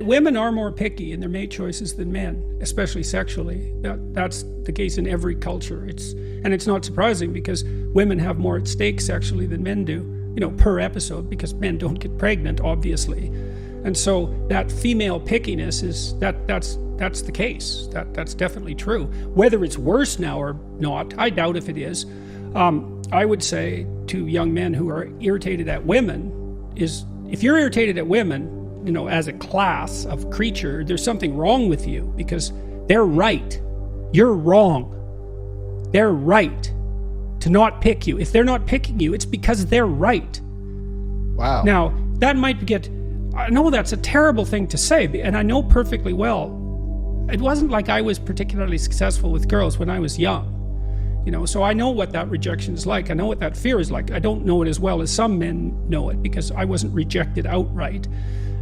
Women are more picky in their mate choices than men, especially sexually. That's the case in every culture. And it's not surprising because women have more at stake sexually than men do, per episode, because men don't get pregnant, obviously. And so that female pickiness that's the case. That's definitely true. Whether it's worse now or not, I doubt if it is. I would say to young men who are irritated at women is, if you're irritated at women, as a class of creature, there's something wrong with you, because they're right. You're wrong. They're right to not pick you. If they're not picking you, it's because they're right. Wow. Now, that might get, I know that's a terrible thing to say, and I know perfectly well, it wasn't like I was particularly successful with girls when I was young. So I know what that rejection is like. I know what that fear is like. I don't know it as well as some men know it, because I wasn't rejected outright.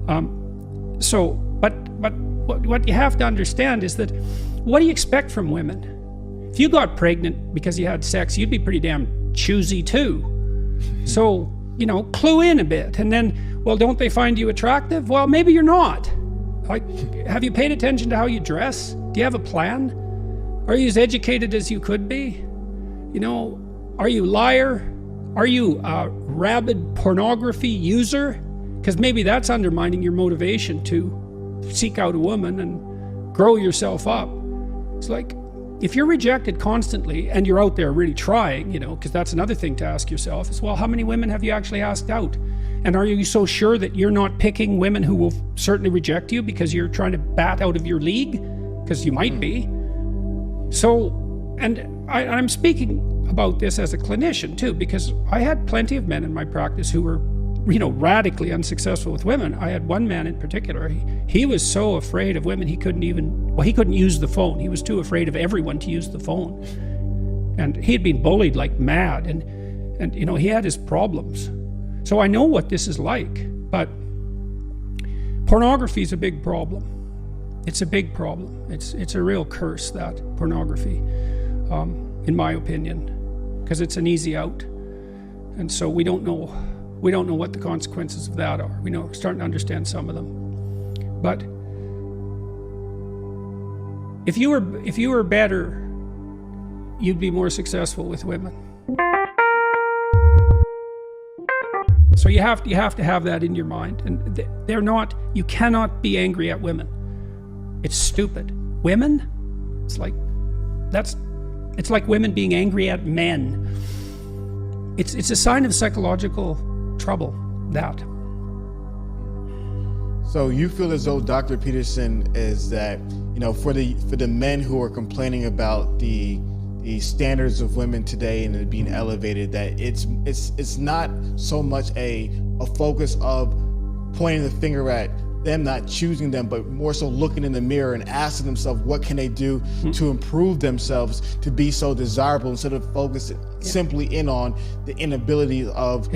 But what you have to understand is that, what do you expect from women? If you got pregnant because you had sex, you'd be pretty damn choosy too. So, clue in a bit. And then, well, don't they find you attractive? Well, maybe you're not. Like, have you paid attention to how you dress? Do you have a plan? Are you as educated as you could be? Are you a liar? Are you a rabid pornography user? Because maybe that's undermining your motivation to seek out a woman and grow yourself up. It's like, if you're rejected constantly and you're out there really trying, because that's another thing to ask yourself is, well, how many women have you actually asked out? And are you so sure that you're not picking women who will certainly reject you because you're trying to bat out of your league? Because you might be. So, and I'm speaking about this as a clinician too, because I had plenty of men in my practice who were, radically unsuccessful with women. I had one man in particular, he was so afraid of women, he couldn't use the phone. He was too afraid of everyone to use the phone. And he had been bullied like mad, and he had his problems. So I know what this is like, but pornography is a big problem. It's a big problem. It's a real curse, that pornography, in my opinion, because it's an easy out. And so we don't know what the consequences of that are. We're starting to understand some of them. But if you were better, you'd be more successful with women. So you have to have that in your mind. And you cannot be angry at women. It's stupid. Women, it's like women being angry at men. It's a sign of psychological trouble, that. So you feel as though, Dr. Peterson, is that, for the men who are complaining about the standards of women today and it being elevated, that it's not so much a focus of pointing the finger at them not choosing them, but more so looking in the mirror and asking themselves, what can they do to improve themselves to be so desirable, instead of focusing simply in on the inability of,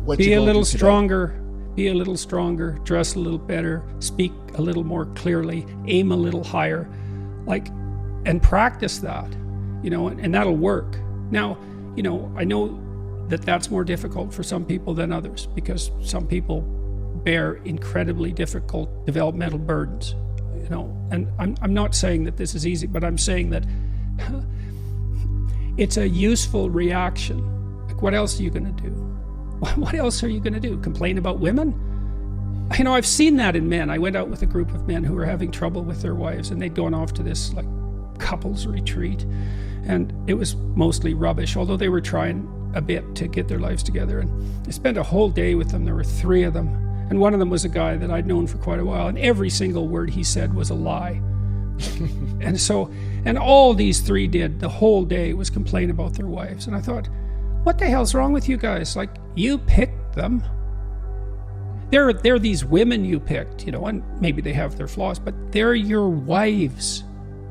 what be you a little stronger. Be a little stronger, dress a little better, speak a little more clearly, aim a little higher, and practice that, and that'll work. Now, I know that that's more difficult for some people than others, because some people bear incredibly difficult developmental burdens, and I'm not saying that this is easy, but I'm saying that it's a useful reaction. Like, what else are you going to do? What else are you going to do? Complain about women? I've seen that in men. I went out with a group of men who were having trouble with their wives, and they'd gone off to this couples retreat, and it was mostly rubbish, although they were trying a bit to get their lives together. And I spent a whole day with them. There were 3 of them, and one of them was a guy that I'd known for quite a while, and every single word he said was a lie. and all these 3 did the whole day was complain about their wives. And I thought, what the hell's wrong with you guys? You picked them. They're these women you picked, and maybe they have their flaws, but they're your wives,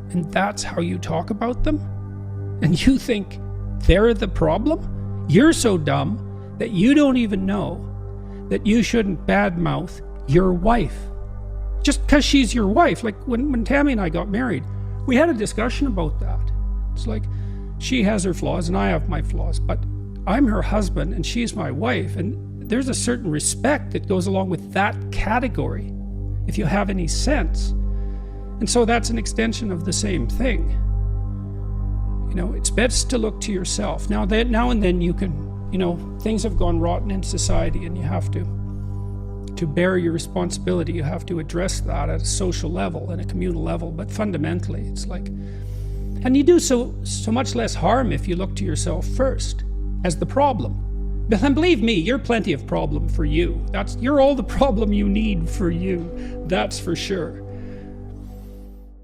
and that's how you talk about them? And you think they're the problem? You're so dumb that you don't even know that you shouldn't badmouth your wife just because she's your wife. Like when Tammy and I got married, we had a discussion about that. It's like, she has her flaws and I have my flaws, but I'm her husband and she's my wife, and there's a certain respect that goes along with that category. if you have any sense. And so that's an extension of the same thing. You know, it's best to look to yourself. Now and then you can, you know, things have gone rotten in society and you have to bear your responsibility. You have to address that at a social level and a communal level, but fundamentally it's like, and you do so much less harm if you look to yourself first as the problem. But then believe me, you're plenty of problem for you. You're all the problem you need for you, that's for sure.